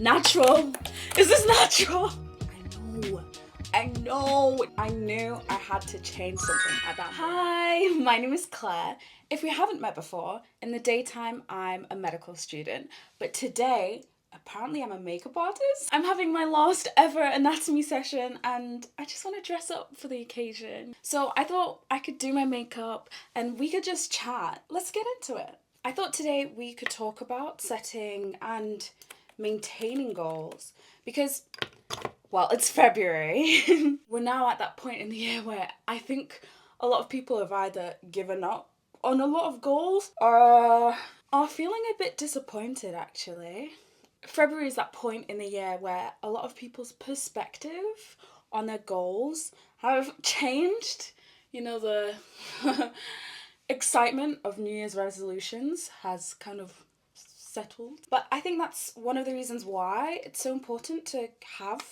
Natural. Is this natural? I knew I had to change something at that point. Hi, my name is Claire. If we haven't met before, in the daytime I'm a medical student, but today apparently I'm a makeup artist. I'm having my last ever anatomy session and I just want to dress up for the occasion. So I thought I could do my makeup and we could just chat. Let's get into it. I thought today we could talk about setting and maintaining goals because, well, it's February. We're now at that point in the year where I think a lot of people have either given up on a lot of goals or are feeling a bit disappointed actually. February is that point in the year where a lot of people's perspective on their goals have changed. You know, the excitement of New Year's resolutions has kind of settled. But I think that's one of the reasons why it's so important to have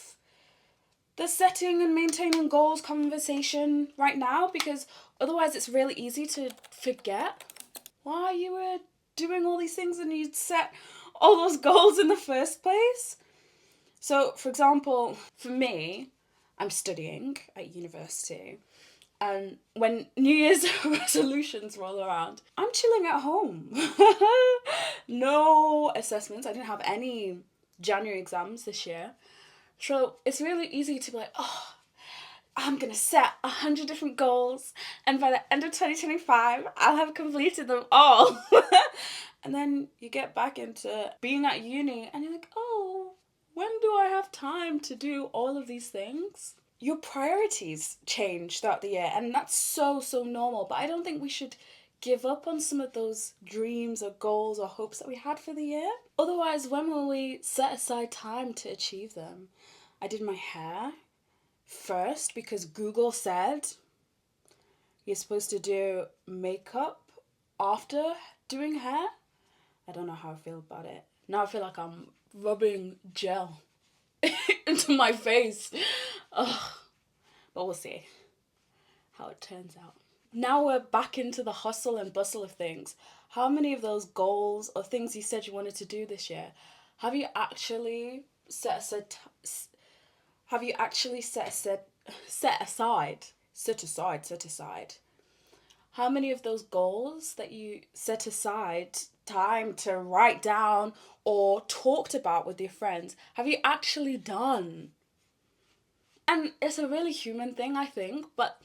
the setting and maintaining goals conversation right now, because otherwise it's really easy to forget why you were doing all these things and you'd set all those goals in the first place. So, for example, for me, I'm studying at university, and when New Year's resolutions roll around, I'm chilling at home. No assessments. I didn't have any January exams this year. So it's really easy to be like, oh, I'm gonna set 100 different goals, and by the end of 2025, I'll have completed them all. And then you get back into being at uni, and you're like, oh, when do I have time to do all of these things? Your priorities change throughout the year, and that's so normal. But I don't think we should give up on some of those dreams or goals or hopes that we had for the year. Otherwise, when will we set aside time to achieve them? I did my hair first because Google said you're supposed to do makeup after doing hair. I don't know how I feel about it. Now I feel like I'm rubbing gel into my face. Ugh. But we'll see how it turns out. Now we're back into the hustle and bustle of things. How many of those goals or things you said you wanted to do this year have you actually set aside? Have you actually set aside? How many of those goals that you set aside time to write down or talked about with your friends have you actually done? And it's a really human thing, I think, but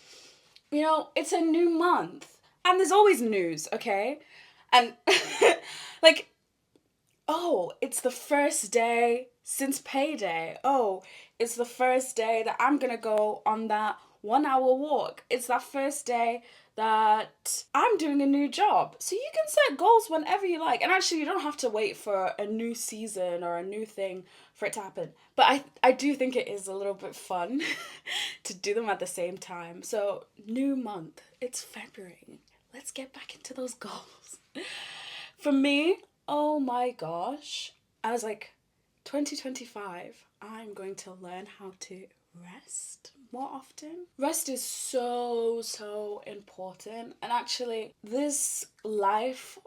you know, it's a new month and there's always news, okay? And like, oh, it's the first day since payday. Oh, it's the first day that I'm gonna go on that 1 hour walk. It's that first day that I'm doing a new job. So you can set goals whenever you like. And actually, you don't have to wait for a new season or a new thing for it to happen. But I do think it is a little bit fun to do them at the same time. So, new month, it's February. Let's get back into those goals. For me, oh my gosh, I was like, 2025, I'm going to learn how to rest more often. Rest is so important. And actually, this life,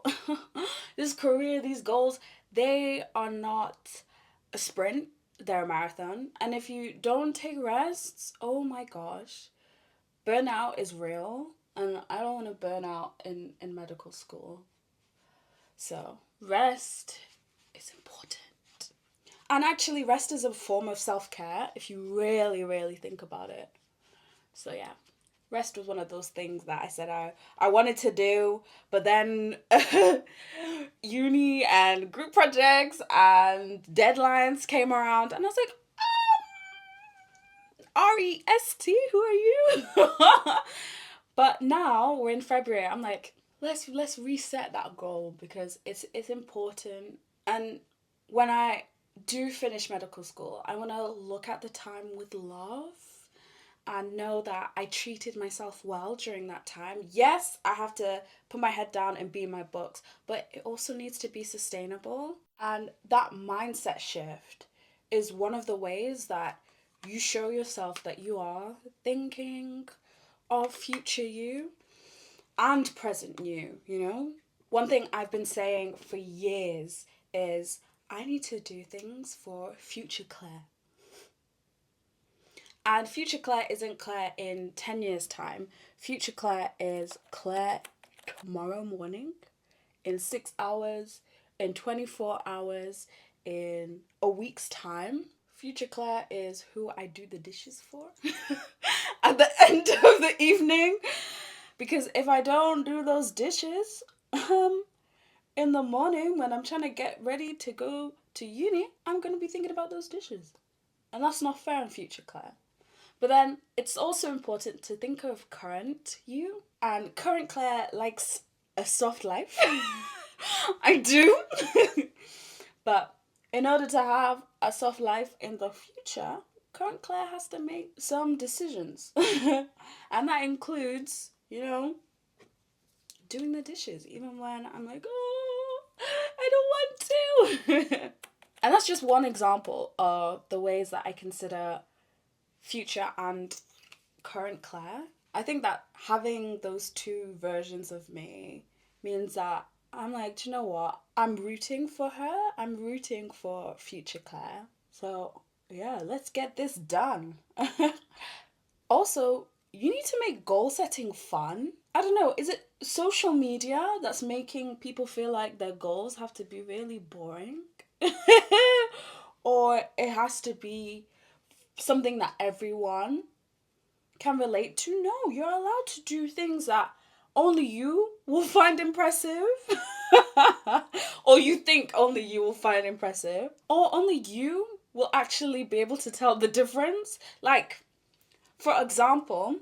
this career, these goals, they are not a sprint, they're a marathon. And if you don't take rests, oh my gosh, burnout is real. And I don't want to burn out in medical school. So, rest is important. And actually, rest is a form of self care if you really think about it. So, yeah, rest was one of those things that I said I wanted to do, but then uni and group projects and deadlines came around, and I was like, REST, who are you? But now we're in February. I'm like, let's reset that goal because it's important. And when I do finish medical school, I want to look at the time with love and know that I treated myself well during that time. Yes, I have to put my head down and be in my books, but it also needs to be sustainable. And that mindset shift is one of the ways that you show yourself that you are thinking of future you and present you, you know? One thing I've been saying for years is I need to do things for future Claire. And future Claire isn't Claire in 10 years' time. Future Claire is Claire tomorrow morning, in 6 hours, in 24 hours, in a week's time. Future Claire is who I do the dishes for at the end of the evening. Because if I don't do those dishes, in the morning when I'm trying to get ready to go to uni, I'm going to be thinking about those dishes. And that's not fair in future Claire. But then it's also important to think of current you. And current Claire likes a soft life. I do. But in order to have a soft life in the future, current Claire has to make some decisions. And that includes, doing the dishes, even when I'm like, oh, I don't want to. And that's just one example of the ways that I consider future and current Claire. I think that having those two versions of me means that I'm like, do you know what? I'm rooting for her. I'm rooting for future Claire. So, yeah, let's get this done. Also, you need to make goal setting fun. I don't know, is it social media that's making people feel like their goals have to be really boring? Or it has to be something that everyone can relate to? No, you're allowed to do things that only you will find impressive. Or you think only you will find impressive. Or only you will actually be able to tell the difference. Like, for example,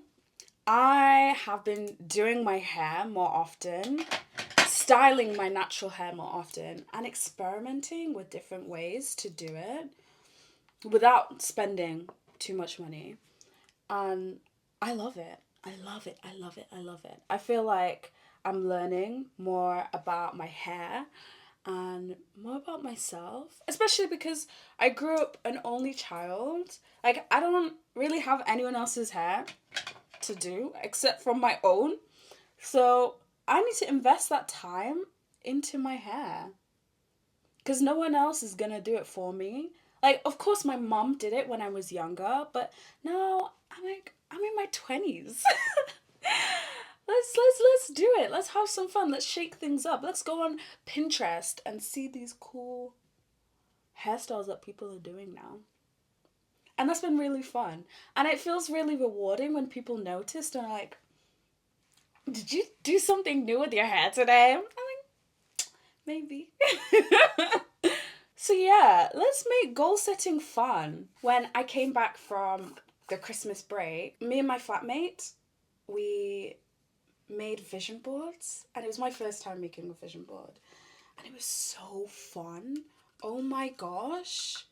I have been doing my hair more often, styling my natural hair more often, and experimenting with different ways to do it without spending too much money. And I love it. I love it. I love it. I love it. I feel like I'm learning more about my hair and more about myself, especially because I grew up an only child. Like, I don't really have anyone else's hair to do except from my own. So I need to invest that time into my hair because no one else is gonna do it for me. Like, of course, my mom did it when I was younger, but now I'm in my 20s. Let's do it. Let's have some fun. Let's shake things up. Let's go on Pinterest and see these cool hairstyles that people are doing now. And that's been really fun. And it feels really rewarding when people notice and are like, did you do something new with your hair today? I'm like, maybe. So yeah, let's make goal setting fun. When I came back from the Christmas break, me and my flatmate, we made vision boards. And it was my first time making a vision board. And it was so fun. Oh my gosh.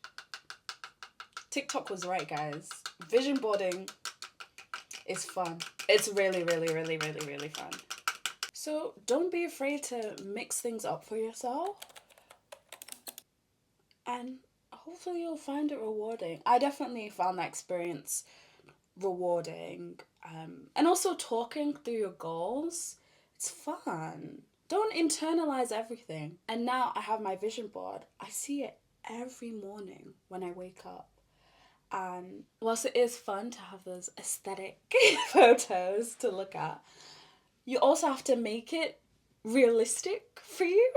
TikTok was right, guys. Vision boarding is fun. It's really, really, really, really, really fun. So don't be afraid to mix things up for yourself. And hopefully you'll find it rewarding. I definitely found that experience rewarding. And also talking through your goals. It's fun. Don't internalize everything. And now I have my vision board. I see it every morning when I wake up. And whilst it is fun to have those aesthetic photos to look at, you also have to make it realistic for you,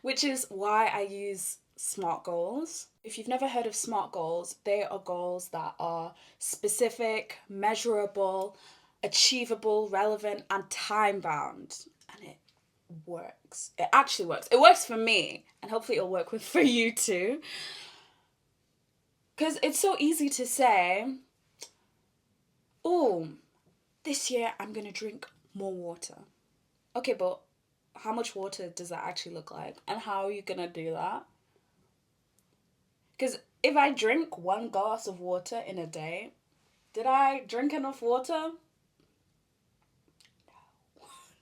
which is why I use SMART goals. If you've never heard of SMART goals, they are goals that are specific, measurable, achievable, relevant, and time bound. And it works. It actually works. It works for me, and hopefully it'll work for you too. Because it's so easy to say, oh, this year I'm going to drink more water. Okay, but how much water does that actually look like? And how are you going to do that? Because if I drink 1 glass of water in a day, did I drink enough water?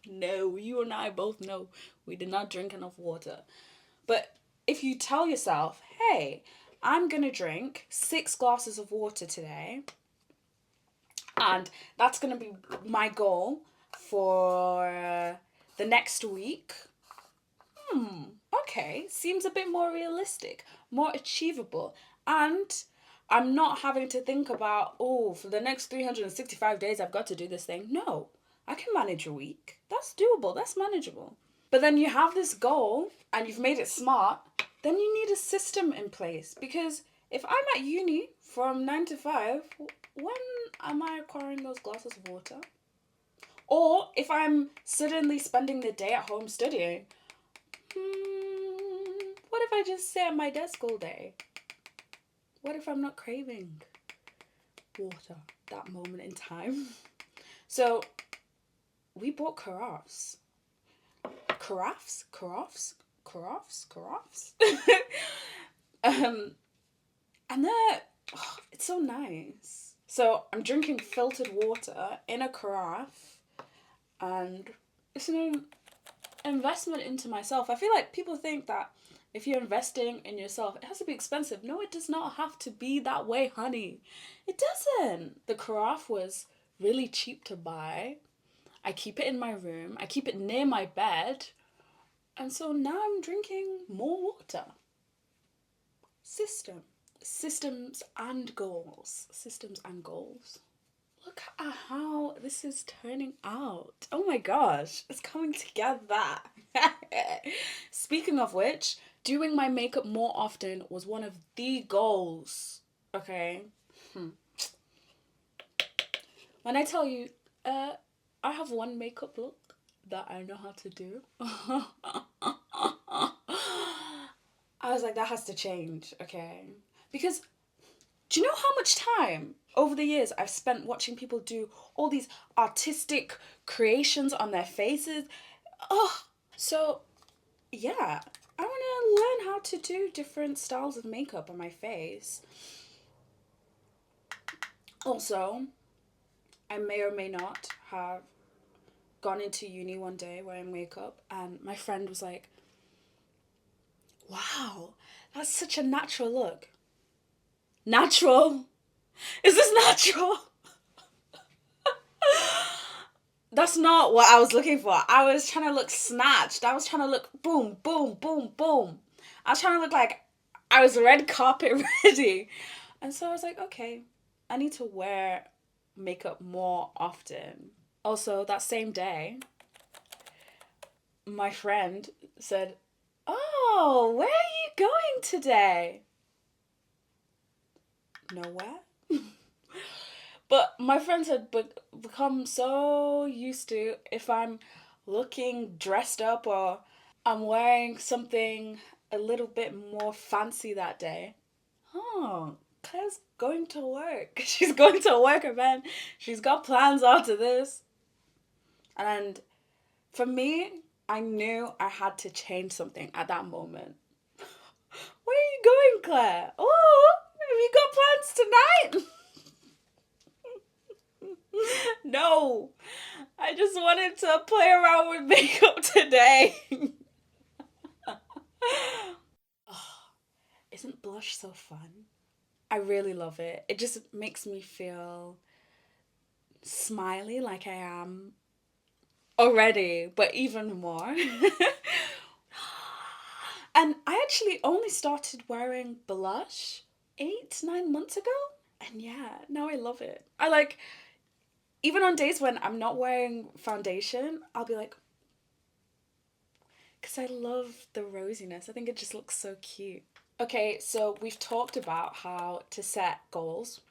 No, you and I both know we did not drink enough water. But if you tell yourself, hey, I'm going to drink 6 glasses of water today, and that's going to be my goal for the next week, okay, seems a bit more realistic, more achievable. And I'm not having to think about, oh, for the next 365 days, I've got to do this thing. No, I can manage a week. That's doable, that's manageable. But then you have this goal and you've made it smart, then you need a system in place. Because if I'm at uni from 9 to 5, when am I acquiring those glasses of water? Or if I'm suddenly spending the day at home studying, what if I just sit at my desk all day? What if I'm not craving water that moment in time? So we bought carafes. Carafes? And it's so nice. So I'm drinking filtered water in a carafe, and it's an investment into myself. I feel like people think that if you're investing in yourself, it has to be expensive. No, it does not have to be that way, honey. It doesn't. The carafe was really cheap to buy. I keep it in my room. I keep it near my bed. And so now I'm drinking more water. Systems and goals. Systems and goals. Look at how this is turning out. Oh my gosh, it's coming together. Speaking of which, doing my makeup more often was one of the goals. Okay? When I tell you, I have one makeup look that I know how to do. I was like, that has to change, okay? Because do you know how much time over the years I've spent watching people do all these artistic creations on their faces? Oh, so yeah, I want to learn how to do different styles of makeup on my face. Also, I may or may not have gone into uni one day wearing makeup, and my friend was like, wow, that's such a natural look. Natural? Is this natural? That's not what I was looking for. I was trying to look snatched. I was trying to look boom, boom, boom, boom. I was trying to look like I was red carpet ready. And so I was like, okay, I need to wear makeup more often. Also, that same day, my friend said, oh, where are you going today? Nowhere. But my friends had become so used to if I'm looking dressed up or I'm wearing something a little bit more fancy that day. Oh, Claire's going to work. She's going to work event. She's got plans after this. And for me, I knew I had to change something at that moment. Where are you going, Claire? Oh, have you got plans tonight? No, I just wanted to play around with makeup today. Oh, isn't blush so fun? I really love it. It just makes me feel smiley like I am already, but even more. And I actually only started wearing blush 8, 9 months ago. And yeah, now I love it. I like, even on days when I'm not wearing foundation, I'll be like, because I love the rosiness. I think it just looks so cute. Okay, so we've talked about how to set goals,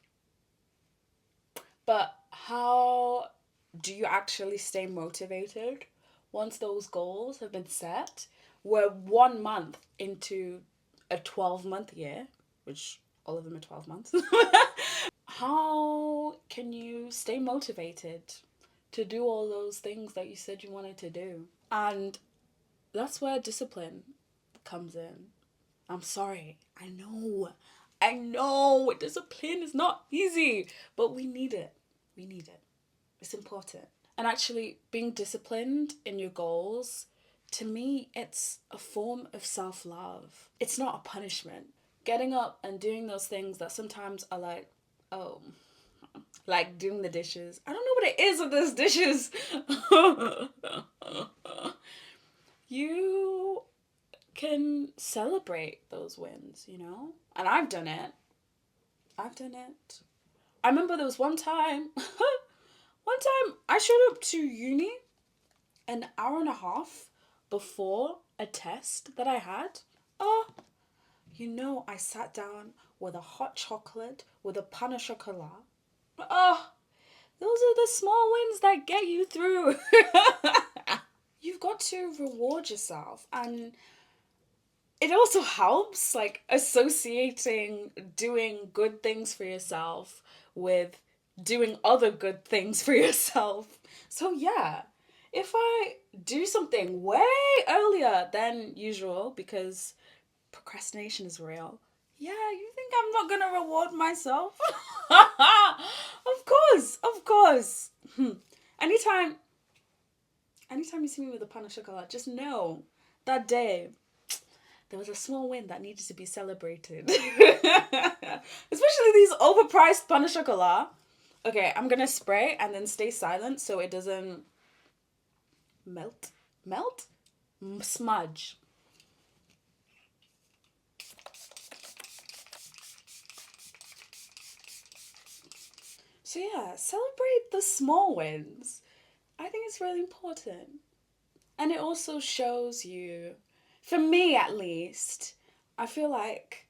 but how do you actually stay motivated once those goals have been set? We're 1 month into a 12-month year, which all of them are 12 months. How can you stay motivated to do all those things that you said you wanted to do? And that's where discipline comes in. I'm sorry. I know discipline is not easy, but we need it. We need it. It's important. And actually, being disciplined in your goals, to me, it's a form of self-love. It's not a punishment. Getting up and doing those things that sometimes are like, oh, like doing the dishes. I don't know what it is with those dishes. You can celebrate those wins, you know? And I've done it. I've done it. I remember there was one time, I showed up to uni an hour and a half before a test that I had. Oh, I sat down with a hot chocolate, with a pan au chocolat. Oh, those are the small wins that get you through. You've got to reward yourself, and it also helps, like, associating doing good things for yourself with doing other good things for yourself. So yeah, if I do something way earlier than usual because procrastination is real, yeah, you think I'm not gonna reward myself? Of course. Anytime anytime you see me with a pan of chocolate, just know that day there was a small win that needed to be celebrated. Especially these overpriced pan of chocolat. Okay, I'm gonna spray and then stay silent so it doesn't melt. Melt? Smudge. So yeah, celebrate the small wins. I think it's really important. And it also shows you, for me at least, I feel like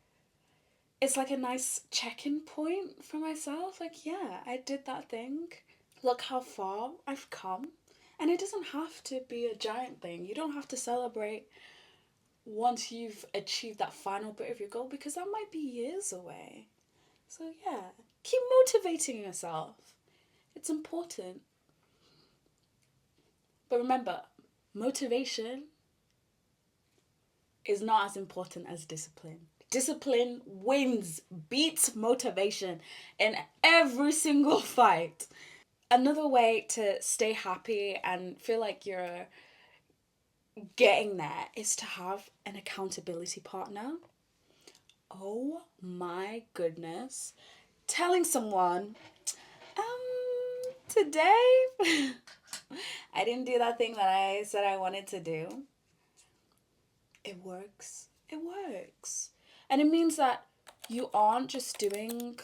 it's like a nice check-in point for myself. Like, yeah, I did that thing. Look how far I've come. And it doesn't have to be a giant thing. You don't have to celebrate once you've achieved that final bit of your goal because that might be years away. So yeah, keep motivating yourself. It's important. But remember, motivation is not as important as discipline. Discipline wins, beats motivation in every single fight. Another way to stay happy and feel like you're getting there is to have an accountability partner. Oh my goodness. Telling someone, today I didn't do that thing that I said I wanted to do. It works. It works. And it means that you aren't just doing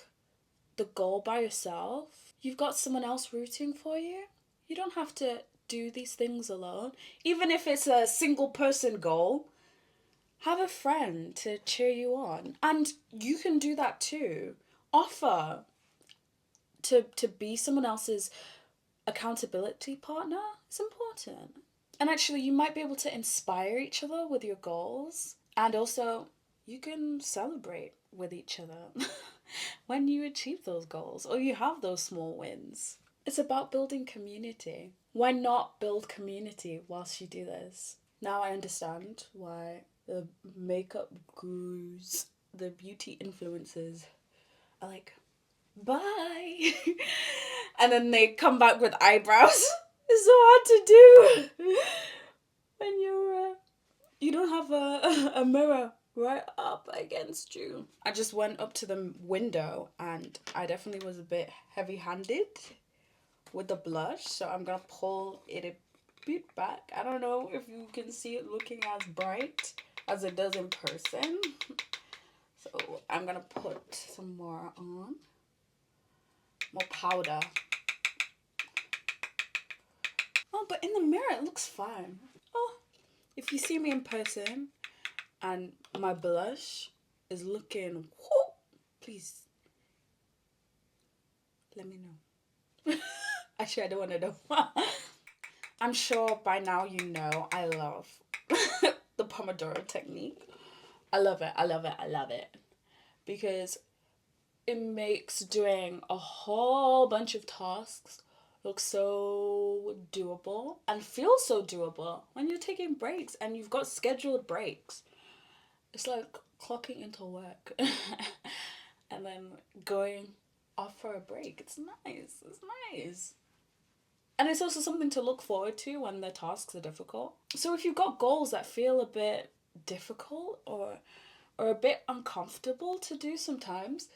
the goal by yourself. You've got someone else rooting for you. You don't have to do these things alone. Even if it's a single person goal, have a friend to cheer you on. And you can do that too. Offer to be someone else's accountability partner is important. And actually, you might be able to inspire each other with your goals. And also, you can celebrate with each other when you achieve those goals or you have those small wins. It's about building community. Why not build community whilst you do this? Now I understand why the makeup gurus, the beauty influencers are like, bye. And then they come back with eyebrows. It's so hard to do when you don't have a mirror right up against you. I just went up to the window and I definitely was a bit heavy-handed with the blush, so I'm gonna pull it a bit back. I don't know if you can see it looking as bright as it does in person. So I'm gonna put some more on. More powder. Oh, but in the mirror it looks fine. Oh, if you see me in person and my blush is looking, whoo, please let me know. Actually, I don't want to know. I'm sure by now you know I love the Pomodoro technique. I love it. I love it. I love it. Because it makes doing a whole bunch of tasks look so doable and feel so doable when you're taking breaks and you've got scheduled breaks. It's like clocking into work and then going off for a break. It's nice. It's nice. And it's also something to look forward to when the tasks are difficult. So if you've got goals that feel a bit difficult or a bit uncomfortable to do sometimes,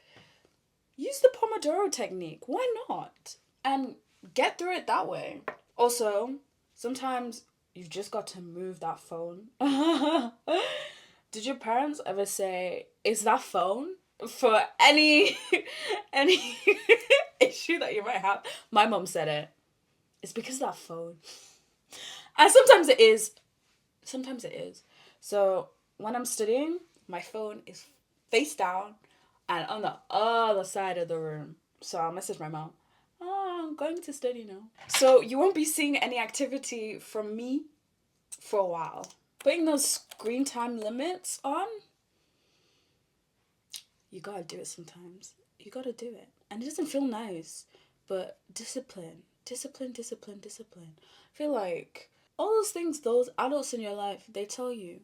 use the Pomodoro technique. Why not? And get through it that way. Also, sometimes you've just got to move that phone. Did your parents ever say, is that phone? For any any issue that you might have. My mom said it. It's because of that phone. And sometimes it is. Sometimes it is. So when I'm studying, my phone is face down and on the other side of the room. So I'll message my mom. Oh, I'm going to study now. So you won't be seeing any activity from me for a while. Putting those screen time limits on, you gotta do it sometimes. You gotta do it. And it doesn't feel nice, but discipline. Discipline, discipline, discipline. I feel like all those things those adults in your life, they tell you,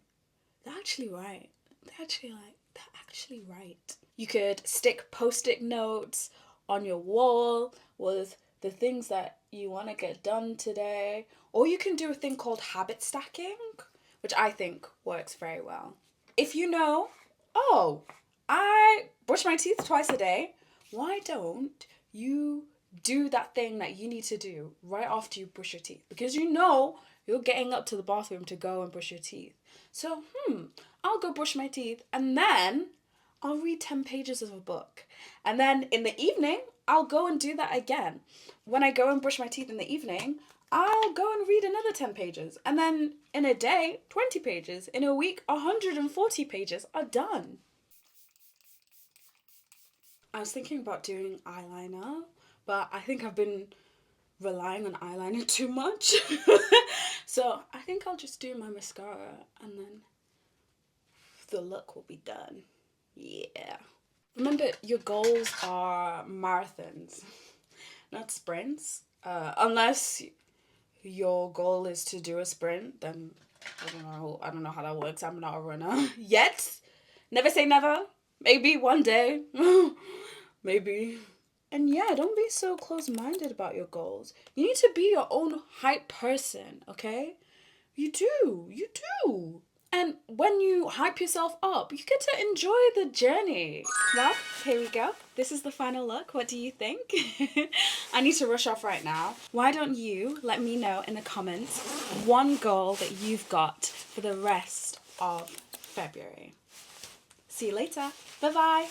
they're actually right. They're actually right. You could stick post-it notes on your wall with the things that you want to get done today. Or you can do a thing called habit stacking, which I think works very well. If you know, oh, I brush my teeth twice a day, why don't you do that thing that you need to do right after you brush your teeth? Because you know you're getting up to the bathroom to go and brush your teeth. So, I'll go brush my teeth and then I'll read 10 pages of a book. And then in the evening, I'll go and do that again. When I go and brush my teeth in the evening, I'll go and read another 10 pages. And then in a day, 20 pages. In a week, 140 pages are done. I was thinking about doing eyeliner, but I think I've been relying on eyeliner too much. So I think I'll just do my mascara and then the look will be done. Yeah. Remember, your goals are marathons, not sprints. Unless your goal is to do a sprint, then I don't know how that works. I'm not a runner yet. Never say never. Maybe one day. Maybe. And yeah, don't be so close-minded about your goals. You need to be your own hype person, okay? You do. You do. And when you hype yourself up, you get to enjoy the journey. Well, here we go. This is the final look. What do you think? I need to rush off right now. Why don't you let me know in the comments one goal that you've got for the rest of February. See you later. Bye-bye.